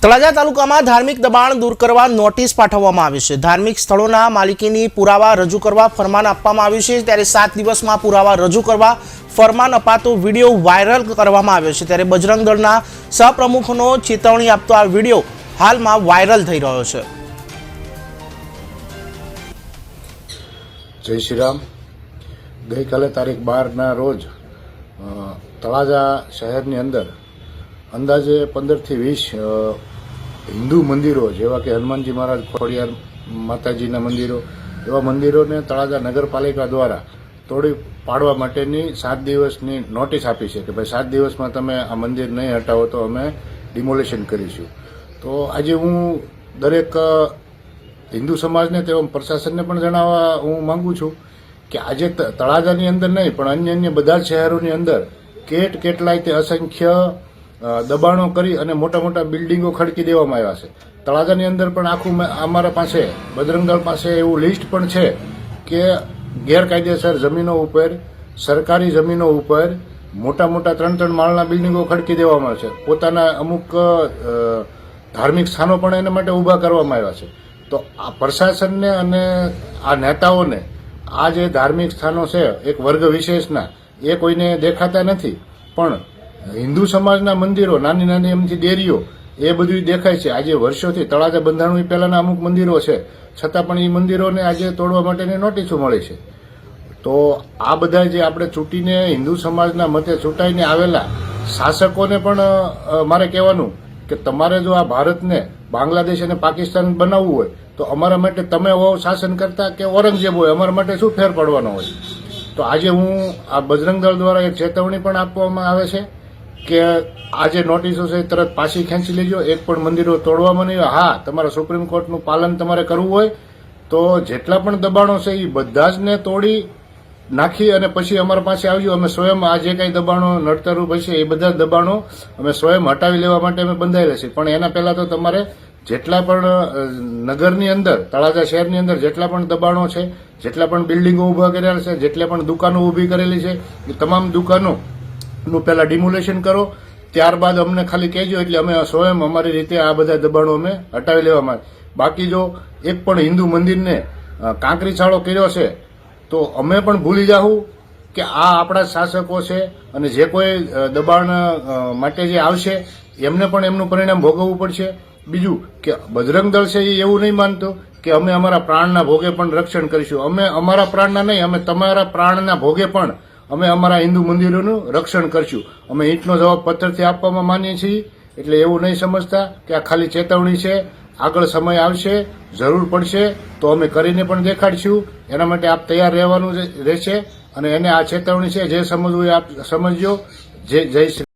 તળાજા તાલુકામાં ધાર્મિક દબાણ દૂર કરવા નોટિસ પાઠવવામાં આવી છે। ધાર્મિક સ્થળોના માલિકીની પુરાવા રજૂ કરવા ફરમાન આપવામાં આવ્યું છે। ત્યારે 7 દિવસમાં પુરાવા રજૂ કરવા ફરમાન અપાતો વિડીયો વાયરલ કરવામાં આવ્યો છે। ત્યારે બજરંગ દળના સહપ્રમુખનો ચેતવણી આપતો આ વિડીયો હાલમાં વાયરલ થઈ રહ્યો છે। જય શ્રી રામ। ગઈકાલે તારીખ 12ના રોજ તળાજા શહેરની અંદર અંદાજે 15 થી 20 હિન્દુ મંદિરો જેવા કે હનુમાનજી મહારાજ ખોડિયાર માતાજીના મંદિરો એવા મંદિરોને તળાજા નગરપાલિકા દ્વારા તોડી પાડવા માટેની 7 દિવસની નોટિસ આપી છે કે ભાઈ 7 દિવસમાં તમે આ મંદિર નહીં હટાવો તો અમે ડિમોલેશન કરીશું। તો આજે હું દરેક હિન્દુ સમાજને તેમ પ્રશાસનને પણ જણાવવા હું માંગુ છું કે આજે તળાજાની અંદર નહીં પણ અન્ય બધા શહેરોની અંદર કેટલાય તે અસંખ્ય દબાણો કરી અને મોટા મોટા બિલ્ડિંગો ખડકી દેવામાં આવ્યા છે। તળાજાની અંદર પણ આખું અમારા પાસે બજરંગ દળ પાસે એવું લિસ્ટ પણ છે કે ગેરકાયદેસર જમીનો ઉપર સરકારી જમીનો ઉપર મોટા 3 માળના બિલ્ડિંગો ખડકી દેવામાં આવે છે। પોતાના અમુક ધાર્મિક સ્થાનો પણ એના માટે ઊભા કરવામાં આવ્યા છે। તો આ પ્રશાસનને અને આ નેતાઓને આ જે ધાર્મિક સ્થાનો છે એક વર્ગ વિશેષના એ કોઈને દેખાતા નથી, પણ હિન્દુ સમાજના મંદિરો નાની એમથી દેરીઓ એ બધું દેખાય છે। આજે વર્ષોથી તળાજા બંધાણું પહેલાના અમુક મંદિરો છે, છતાં પણ એ મંદિરોને આજે તોડવા માટેની નોટિસો મળી છે। તો આ બધા જે આપણે ચૂંટીને હિન્દુ સમાજના મતે ચૂંટાઈને આવેલા શાસકોને પણ મારે કહેવાનું કે તમારે જો આ ભારતને બાંગ્લાદેશ અને પાકિસ્તાન બનાવવું હોય તો અમારા માટે તમે હો શાસન કરતા કે ઔરંગઝેબ હોય, અમારા માટે શું ફેર પડવાનો હોય। તો આજે હું આ બજરંગ દળ દ્વારા એક ચેતવણી પણ આપવામાં આવે છે કે આ જે નોટિસો છે તરત પાછી ખેંચી લેજો, એક પણ મંદિરો તોડવામાં નહીં। હા, તમારા સુપ્રીમ કોર્ટનું પાલન તમારે કરવું હોય તો જેટલા પણ દબાણો છે એ બધા જ ને તોડી નાખી અને પછી અમારા પાસે આવજો। અમે સ્વયં આ જે કંઈ દબાણો નડતરરૂપ હશે એ બધા દબાણો અમે સ્વયં હટાવી લેવા માટે અમે બંધાયેલા છીએ। પણ એના પહેલા તો તમારે જેટલા પણ નગરની અંદર તળાજા શહેરની અંદર જેટલા પણ દબાણો છે, જેટલા પણ બિલ્ડિંગો ઊભા કરેલા છે, જેટલા પણ દુકાનો ઊભી કરેલી છે એ તમામ દુકાનોનું પહેલા ડિમોલેશન કરો, ત્યારબાદ અમને ખાલી કહેજો એટલે અમે સ્વયં અમારી રીતે આ બધા દબાણો અમે હટાવી લેવામાં આવે। બાકી જો એક પણ હિન્દુ મંદિરને કાંકરી છાળો કર્યો છે તો અમે પણ ભૂલી જાઉં કે આ આપણા શાસકો છે અને જે કોઈ દબાણ માટે જે આવશે એમને પણ એમનું પરિણામ ભોગવવું પડશે। બીજું કે બજરંગ દળ છે એ એવું નહીં માનતો કે અમે અમારા પ્રાણના ભોગે પણ રક્ષણ કરીશું। અમે અમારા પ્રાણના નહીં, અમે તમારા પ્રાણના ભોગે પણ અમે અમારા હિન્દુ મંદિરોનું રક્ષણ કરશું। અમે ઈંટનો જવાબ પથ્થરથી આપવામાં માનીએ છીએ, એટલે એવું નહીં સમજતા કે આ ખાલી ચેતવણી છે। આગળ સમય આવશે, જરૂર પડશે તો અમે કરીને પણ દેખાડશું। એના માટે આપ તૈયાર રહેવાનું રહેશે અને એને આ ચેતવણી છે, જે સમજવું એ આપ સમજજો। જય શ્રી